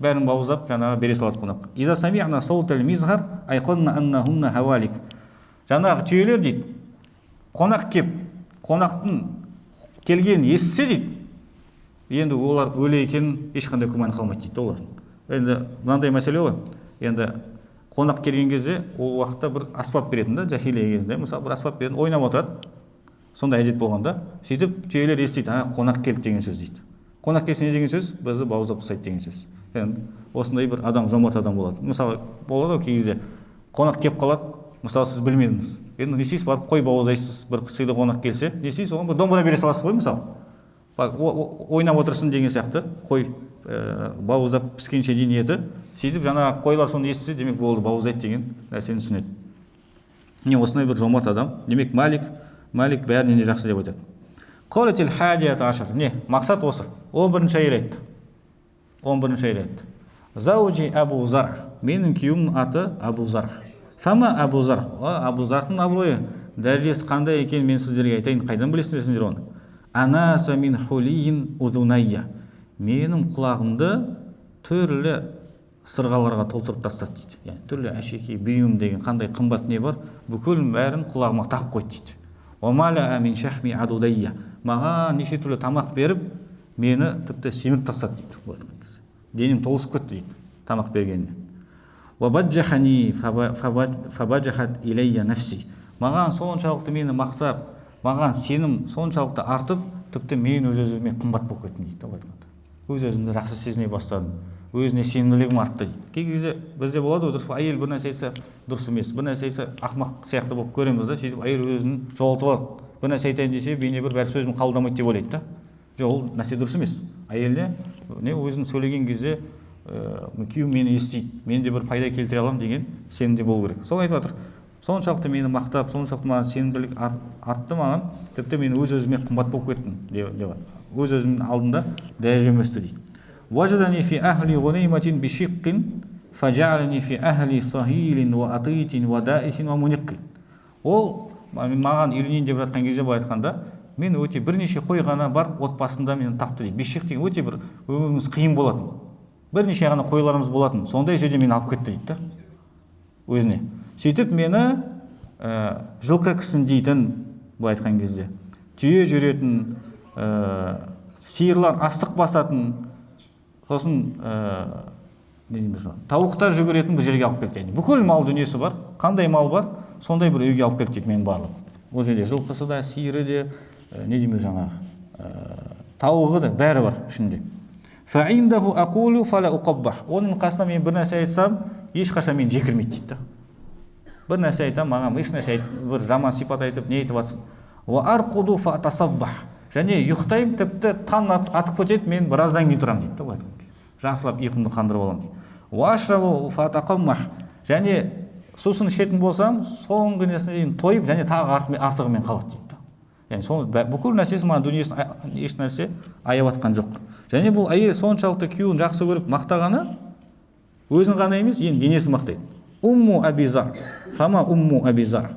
Бәрін бауыздап, жаңағы бере салады қонаққа. Иза сами'на саутал мизхар айқанна аннахунна хавалик. Жаңағы түйелер дейді. Қонақ кеп, қонақтың келгенін естісе дейді, енді олар өлі екенін ешқандай күмән қалмайды дейді олар. Енді мынандай мәселе ғой. Енді қонақ келген кезде ол уақытта бір аспап беретін да, жахилия кезінде, мысалы бір аспап беретін, ойнап отырады. Сондай әдет болғанда, сөйтіп түйелер естиді, қонақ келді деген сөз дейді. Қонақ келсе не деген сөз? Бізді бауыздап тастайды деген сөз. Енді осындай бір адам, жомарт адам болады. Мысалы, болады ғой кей кезде қонақ келіп қалады, мысалы сіз білмедіңіз. Енді не істейсіз, барып қой бауыздайсыз, бір сыйлы қонақ келсе, не істейсіз, оған бір домбыра бере саласыз ғой, мысалы. Ойнап отырсын деген сияқты, қой бауыздап піскенше дейін еті, сөйтіп жаңағы қойлар соны естісе, демек болды, бауыздайды деген нәрсені түсінеді. Не осындай бір жомарт адам, демек Малик бәрінен де жақсы деп айтады. Қалатил хадият ашар. Не, мақсат осы. 11-ші әйел айтты. 11-ші әйел айтты. Заужи Абу Зар. Менің күйеуімнің аты Абу Зар. Фама Абу Зар. Абу Зардың абыройы дәрежесі қандай екен, мен сіздерге айтайын. Қайдан білесіңдер сендер оны? Анаса мин хулиин узунайя. Менің құлағымды түрлі сырғаларға толтырып тастады дейді. Яғни түрлі әшекей, бұйым деген қандай қымбат не бар, бүкіл бәрін құлағыма тағып қойды дейді. Маған неше түрлі тамақ беріп, мені тіпті семіп тастады дейді. Денем толысып кетті дейді, тамақ бергеннен. Маған соншалықты мені мақтап, маған сенім соншалықты артып, тіпті мен өз-өзіме қымбат болып кеттім дейді. Өз-өзімді жақсы сезіне бастадым. Өзіне сенімділігім артты дейді. Кей кезде бізде болады, дұрыс па, әйел бір нәрсе айтса дұрыс емес, бір нәрсе айтса ақымақ сияқты болып көреміз да, сөйтіп әйел өзін жоғалтып алады. Бір нәрсе айтайын десе, бейне бір бәрі сөзім қабылдамайды деп ойлайды да. Жоқ, ол нәрсе дұрыс емес. Әйеліне өзін сөйлеген кезде күйеуім мені естиді, мен де бір пайда келтіре аламын деген сенімде болу керек. Сол айтып жатыр. Соншалықты мені мақтап, соншалықты маған сенімділік артты маған, тіпті мен өз-өзіме қымбат болып кеттім деп. Өз-өзімнің алдында дәрежем өсті дейді. وجدني في أهل غنيمة بشق فجعلني في أهل صهيل وأطيت ودائس ومنق. Ол маған үйленейін деп жатқан кезде былай айтқанда, мен өте бірнеше қой ғана бар отбасында мені тапты дейді. Бишек деген өте бір өміріміз қиын болатын. Бірнеше ғана қойларымыз болатын. Сондай жерде мені алып кетті дейді да. Өзіне. Сөйтіп мені жылқы кісін дейтін, былай айтқан кезде, түйе жүретін, сиырлар астық басатын, сосын тауықтар жүгіретін бір жерге алып келді. Бүкіл мал дүниесі бар, қандай мал бар, сондай бір үйге алып келді дейді менің барлығым. Ол жерде жылқысы да, сиыры де, тауығы да бәрі бар ішінде. Оның қасына мен бір нәрсе айтсам, ешқашан мені жекірмейді дейді. Бір нәрсе айтам, маған еш нәрсе бір жаман сипат айтып, не айтып жатсын. Және ұйықтаймын, тіпті таң атып кетеді, мен біраздан кейін тұрамын дейді. Жақсылап ұйқымды қандырып аламын дейді. Және сусын ішетін болсам, соңғы несіне тойып, және тағы артығымен қалады дейді. Яғни бүкіл нәрсесі маған дүниесін еш нәрсе аяп атқан жоқ. Және бұл әйел соншалықты күйеуін жақсы көріп мақтағаны өзін ғана емес, енді енесін мақтайды. Умму Абизар, фама умму Абизар.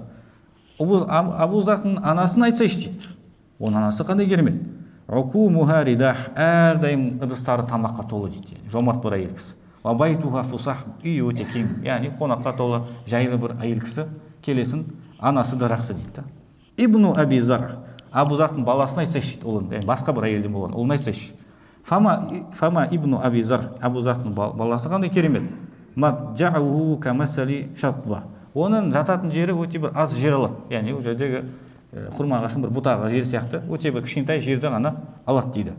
Абу Зардың анасын айтсайшы дейді. Оның анасы қандай керемет. Укумуха ридах, әрдайым ыдыстары тамаққа толы дейді. Жомарт бір әйел кісі. Вабайтуха фусах, үйі өте кең, яғни қонаққа толы жайлы бір әйел кісі, келесін, анасы да жақсы дейді. Ибну Абизар, Абу Зардың баласын айтсайшы дейді. Басқа бір әйелден болған, ұлын айтсайшы. Фама ибну Абизар, Абу Зардың баласы қандай керемет. Маджауху камасали шатба. Оның жататын жері өте бір аз жер алады. Яғни ол жердегі құрма ағашының бір бұтағы жер сияқты, өте бір кішкентай жерді ғана алады дейді.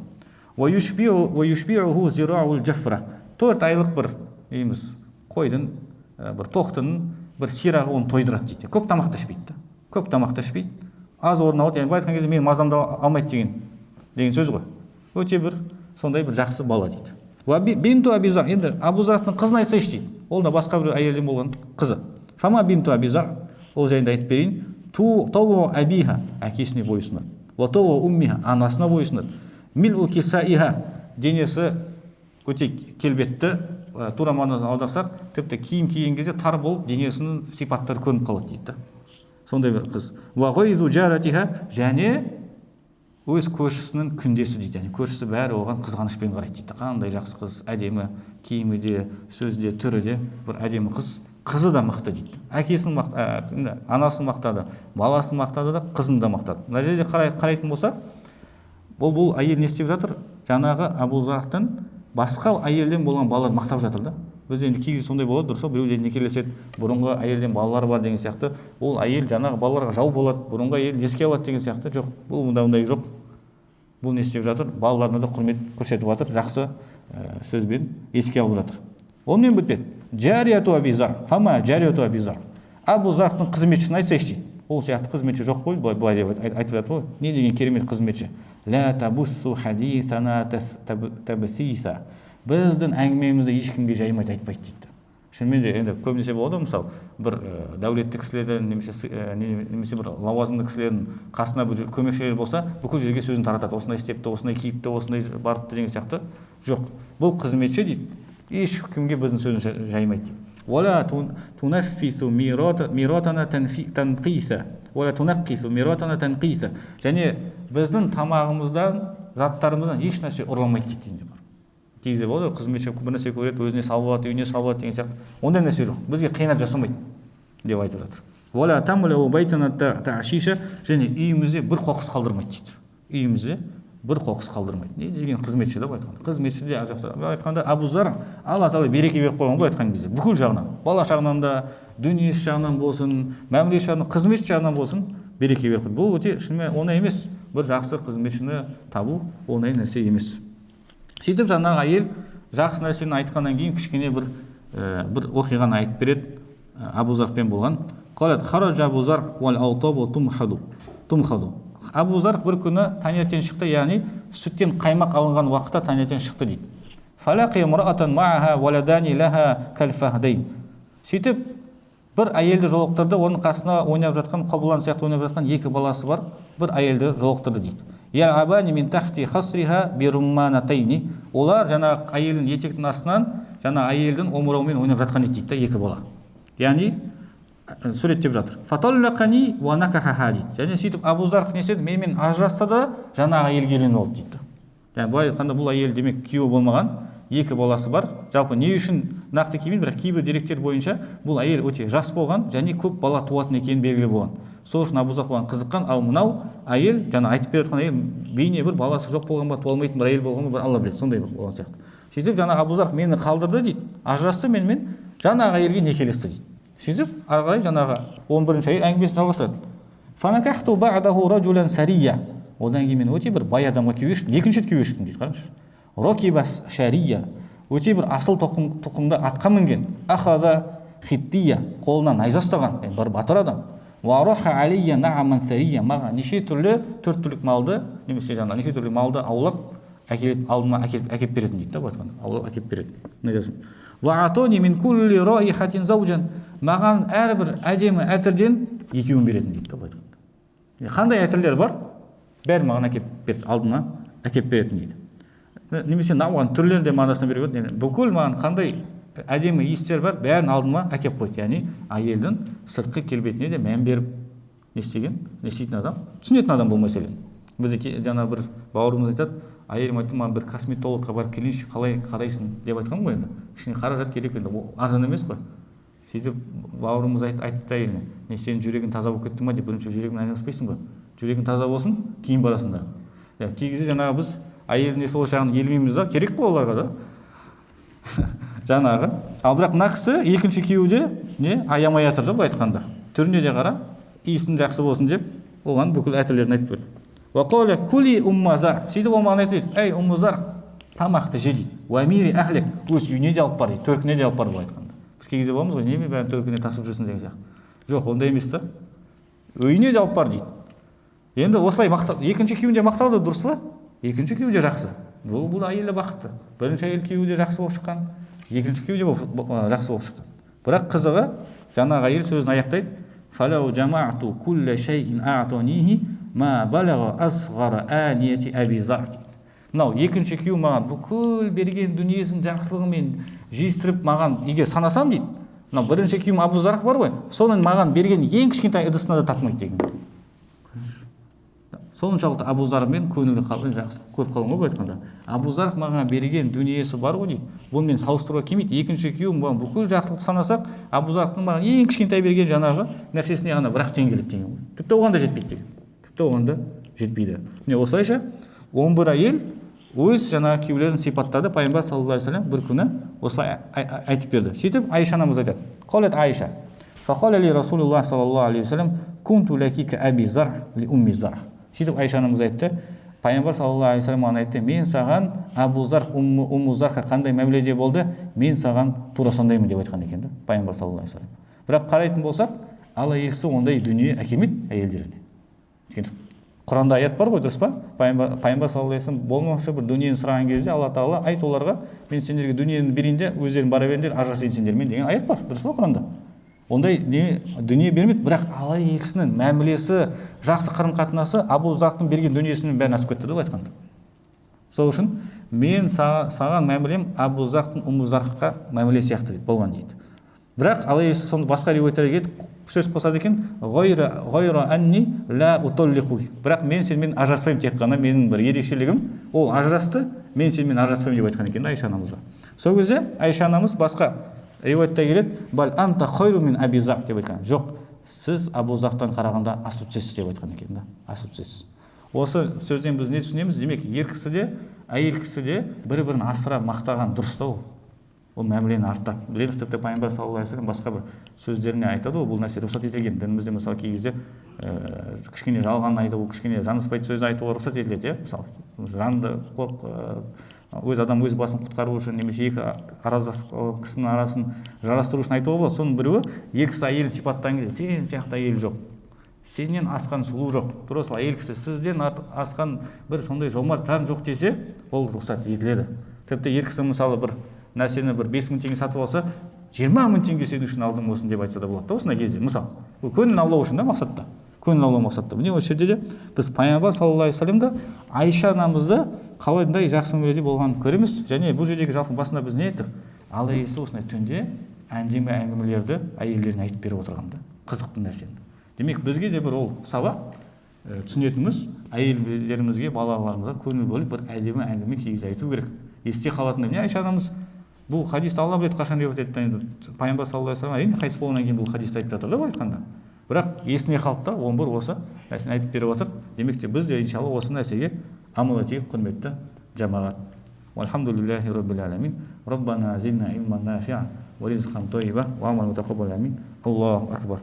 Уаюшбиуху зирауул джафра. 4 айлық бір қойдың, бір тоқтының бір сирағы оны тойдырады дейді. Көп тамақты ішпейді. Көп тамақты ішпейді. Аз орын алады. Яғни былай айтқан кезде мен мазамды алмайды деген сөз ғой. Өте бір сондай бір жақсы бала дейді. Бинту Абизар, енді Абу Зардың қызын айтсайшы дейді. Ол да басқа бір әйелден болған қызы. Фама бинту Абизар, ол жайында айтып берейін. Тауа абиха, әкесіне бойсынады. Тауа уммиха, анасына бойсынады. Милу кисаиха, денесі өте келбетті, тура мағынасын аударсақ, тіпті киім киген кезде тар болып, денесінің сипаттары көрініп қалады дейді. Сондай бір қыз. Және өз көршісінің күндесі дейді. Яғни көршісі бәрі оған қызғанышпен қарайды дейді. Қандай жақсы қыз, әдемі, киімі де, сөзі де, түрі де бір әдемі қыз. Қызы да мықты дейді. Әкесін мақтады, анасын мақтады, баласын мақтады да, қызын да мақтады. Мына жерде қарайтын болсақ, бұл әйел не істеп жатыр? Жаңағы Абу Зардың басқа әйелден болған балалар мақтап жатыр да. Бізде енді кейде сондай болады, дұрыс па, біреулер некелеседі, бұрынғы әйелден балалар бар деген сияқты. Ол әйел жаңағы балаларға жау болады, бұрынғы әйел еске алады деген сияқты. Жоқ, бұл мұндай жоқ. Бұл не істеп жатыр? Балаларына да құрмет көрсетіп жатыр, жақсы сөзбен еске алып жатыр. Онымен бітпеді. Жарияту Абизар, фама жарияту Абизар. Абу Зардың қызметшісін айтсайшы дейді. Ол сияқты қызметші жоқ қой, былай деп айтып жатыр ғой. Не деген керемет қызметші. Ла табуссу хадисана табсиса. Біздің әңгімемізді ешкімге жаймайды, айтпайды дейді. Шынымен де енді көбінесе болады, мысалы, бір дәулетті кісілерден немесе бір лауазымды кісілердің қасына бір көмекшілер болса, бүкіл жерге сөзін таратады. Осындай істепті, осындай киіпті, осындай барыпты деген сияқты. Жоқ. Бұл қызметші дейді. Ешкімге біздің сөзін жаймайды дейді. Уала тунаффису миратана танқиса. Уала тунаққису миратана танқиса. Және біздің тамағымыздан, заттарымыздан еш нәрсе ұрламайды дейді. Кейде болады, қызметші бір нәрсе көреді, өзіне салып алады, үйіне салып алады деген сияқты. Ондай нәрсе жоқ. Бізге қиянат жасамайды деп айтып жатыр. Вала тамлау байтана та'шиша, және үйімізде бір қоқыс қалдырмайды дейді. Үйімізде бір қоқыс қалдырмайды. Не деген қызметші да былай айтқанда. Қызметші де жақсы. Былай айтқанда Абу Зар Алла Тағала береке беріп қойған былай айтқан кезде. Бүкіл жағынан, бала жағынан да, дүниесі жағынан болсын, мәміле жағынан, қызмет жағынан болсын, береке беріп қойды. Бұл өте шынымен оңай емес. Бір жақсы қызметшіні табу оңай нәрсе емес. Сөйтіп жаңағы әйел жақсы нәрсені айтқаннан кейін кішкене бір оқиғаны айтып береді. Абу Зарпен болған. Қалат хаража Абу Зар уал аутабу тумхаду. Абу Зар бір күні таңертең шықты, яғни сүттен қаймақ алынған уақытта таңертең шықты дейді. Фалақи мураатан мааха валадани лаха калфахдайн. Сөйтіп бір әйелді жолықтырды, оның қасына ойнап жатқан, қобылан сияқты ойнап жатқан екі баласы бар, бір әйелді жолықтырды дейді. Я абани мин тахти хасриха бирумманатайни. Олар жаңа әйелдің етектің астынан жаңа әйелдің омырауымен ойнап жатқан дейді, екі бала. Яғни суреттеп жатыр. Фаталлақани ва накахаха дейді. Және сөйтіп Абу Зар не істеді? Менімен ажырасты да жаңа әйелге үйленіп алды дейді. Яғни былай айтқанда бұл әйел демек күйеуі болмаған, екі баласы бар. Жалпы не үшін нақты келмейді, бірақ кейбір деректер бойынша бұл әйел өте жас болған және көп бала туатын екені белгілі болған. Сол үшін Абу Зар бұған қызыққан, ал мынау әйел жаңа айтып беріп жатқан әйел бейне бір баласы жоқ болған ба, туалмайтын бір әйел болған ба, бір Алла біледі, сондай болған сияқты. Сөйтіп жаңа Абу Зар мені қалдырды дейді, ажырасты менімен, жаңағы әйелге некелесті дейді. Сөйтіп ары қарай жаңағы 11-ші әйел әңгімесін жалғастырады. Фанакахту ба'даху раджулан сария. Одан кейін мен өте бір бай адамға күйеу шықтым, екінші рет күйеу шықтым дейді, қараңызшы. Рокибас шария. Өте бір асыл тұқымда атқа мінген. Ахаза хиттия. Қолына найза ұстаған, бір батыр адам. Вараха алия нааман сария. Маған неше түрлі, 4 түрлік малды, немесе жаңағы неше түрлі малды аулап әкеліп алдыма әкеліп беретін дейді, былай айтқанда. Аулап әкеліп беретін. Не десін? Ваатони мин кулли раихатин заужан. Маған әрбір әдемі әтірден екеуін беретін дейді, былай айтқанда. Қандай әтірлер бар? Бәрін маған әкеліп береді, алдыма әкеліп беретін дейді. Немесе науған түрлерін де мағынасына беріп өтеді. Бүкіл маған қандай әдемі иістер бар, бәрін алдыма әкеліп қойды. Яғни әйелдің сыртқы келбетіне де мән беріп не істейтін адам, түсінетін адам бұл мәселені. Бізде жаңа бір бауырымыз айтады, әйелім айтты, маған бір косметологқа барып келейінші, қалай қарайсың деп айтқан ғой енді. Кішкене қаражат керек енді, арзан емес қой. Сөйтіп бауырымыз айтты әйеліне, не сенің жүрегің таза болып кетті ма деп, бірінші жүрегімен айналыспайсың ғой. Жүрегің таза болсын, кейін барасың да. Кей кезде жаңағы біз әйеліне сол жағын елмейміз да, керек қой оларға да. Жаңағы. Ал бірақ мына кісі екінші күйеуде не аямай жатыр да, былай айтқанда. Түріне де қара, иісің жақсы болсын деп, оған бүкіл әтірлерін айтып берді. Вақауля кули уммазар. Сөйтіп ол маған айтты, ей уммазар, тамақты же дейді. Уамири әхлек, өз үйіне де алып бар дейді, төркіне де алып бар былай айтқанда. Біз кей кезде боламыз ғой, неме бәрін төркіне тасып жүрсің деген сияқты. Жоқ, ондай емес та. Үйіне де алып бар дейді. Енді осылай екінші күйеуінде мақталды, дұрыс па? Екінші күйеуде жақсы. Бұл әйелі бақытты. Бірінші әйел күйеуде жақсы болып шыққан, екінші күйеуде жақсы болып шыққан. Бірақ қызығы жаңағы әйел сөзін аяқтайды. Фалау жамаату кулля шайин а'тонихи ма балага асғара әнияти Аби Зар. Мынау екінші күйеу маған бүкіл берген дүниесін жақсылығымен жиыстырып маған егер санасам дейді. Мынау бірінші күйеуім Абу Зар бар ғой, соның маған берген ең кішкентай ыдысына да татымайды деген. Соншалықты Абу Зармен көңілді қалған жақсы көп қалған ғой айтқанда. Абу Зар маған берген дүниесі бар ғой дейді. Бұнымен салыстыруға келмейді. Екінші күйеуім маған бүкіл жақсылықты санасақ, Абу Зардың маған ең кішкентай берген жаңағы нәрсесіне ғана бірақ тең келеді деген ғой. Тіпті оған да жетпейді деген. Тіпті оған да жетпейді. Міне осылайша 11 әйел өз жаңағы күйеулерін сипаттады. Пайғамбар саллаллаху алейхи ва саллям бір күні осылай айтып берді. Сөйтіп Айша анамыз айтады. Қалат Айша. Фақала ли Расулуллах саллаллаху алейхи ва саллям кунту лаки ка Аби Зар ли умми Зар. Сөйтіп Айша анамыз айтты, Пайғамбар саллаллаху алейхи ва саллям маған айтты, мен саған Абу Зар, Умму Зарға қандай мәміледе болды, мен саған тура сондаймын деп айтқан екен да, Пайғамбар саллаллаху алейхи ва саллям. Бірақ қарайтын болсақ, Алла елшісі ондай дүние әкелмейді әйелдеріне. Құранда аят бар ғой, дұрыс па? Пайғамбар саллаллаху алейхи ва саллям болмақшы бір дүниені сұраған кезде Алла Тағала айт оларға, мен сендерге дүниені берейін де, өздерің бара беріңдер, ажырасайын сендермен деген аят бар, дұрыс па Құранда? Ондай дүние бермейді, бірақ Алла елшісінің мәмілесі, жақсы қарым-қатынасы Абу Зардың берген дүниесінің бәрін асып кетті деп айтқанда. Сол үшін мен саған мәмілем Абу Зардың Умму Зарға мәміле сияқты болған дейді. Бірақ Алла елшісі сонда басқа риуаяттарда сөз қосады екен, ғойра анни ла утоллиқу. Бірақ мен сенімен ажыраспаймын, тек қана менің бір ерекшелігім, ол ажырасты, мен сенімен ажыраспаймын деп айтқан екен Айша анамызға. Сол кезде Айша анамыз басқа риуаятта келеді, бал анта хойру мин Аби Зар деп айтқан. Жоқ, сіз Абу Зартан қарағанда асып түсесіз деп айтқан екен да, асып түсесіз. Осы сөзден біз не түсінеміз? Демек, ер кісі де, әйел кісі де бір-бірін асыра мақтаған дұрыс та ол мәмілені артады. Білеміз, тіпті пайғамбар саллаллаху алейхи вассалам басқа бір сөздеріне айтады, бұл нәрсе рұқсат етілген. Дінімізде мысалы кей кезде кішкене жалған айту, кішкене жанаспайтын сөз айтуға рұқсат етіледі, мысалы жанды өз адам өз басын құтқару үшін немесе екі араздасып кісінің арасын жарастыру үшін айтуға болады. Соның біреуі екі кісі әйелін сипаттан келеді. Сен сияқты әйел жоқ, сенен асқан сұлу жоқ, тура сол әйел кісі сізден асқан бір сондай жомарт жан жоқ десе, ол рұқсат етіледі. Тіпті ер кісі мысалы бір нәрсені бір 5 мың теңге сатып алса, 20 мың теңге сен үшін алдым осын деп айтса да болады да, осындай кезде. Мысалы, бұл көңіл аулау үшін да мақсатта. Көңіл аулау мақсатта. Міне осы жерде де біз пайғамбар саллаллаху алейхи вассаламда Айша анамызды қалайдай жақсы мәміледе болғанын көреміз. Және бұл жердегі жалпы басында біз не айттық? Алла иесі осындай түнде әндеме әңгімелерді әйелдеріне айтып беріп отырған да, қызықты нәрсені. Демек, бізге де бір ол сабақ түсінетініміз, әйелдерімізге, балаларымызға көңіл бөліп бір әдемі әңгіме кигіз айту керек. Есте қалатындай. Міне Айша анамыз бұл хадисті Алла біледі қашан риуаят етті. Пайғамбар саллаллаху алейхи вассалам әрине қайтыс болғаннан кейін бұл хадисті айтып жатыр да, былай айтқанда. Бірақ есіне қалды да, 11 осы нәрсені айтып беріп отыр. Демек те біз де иншалла осы нәрсеге амал етейік, құрметті жамағат. Алхамдулиллахи раббил аламин. Раббана зидна илман нафи'ан ва ризқан тойиба ва амал мутақаббал амин. Аллаху акбар.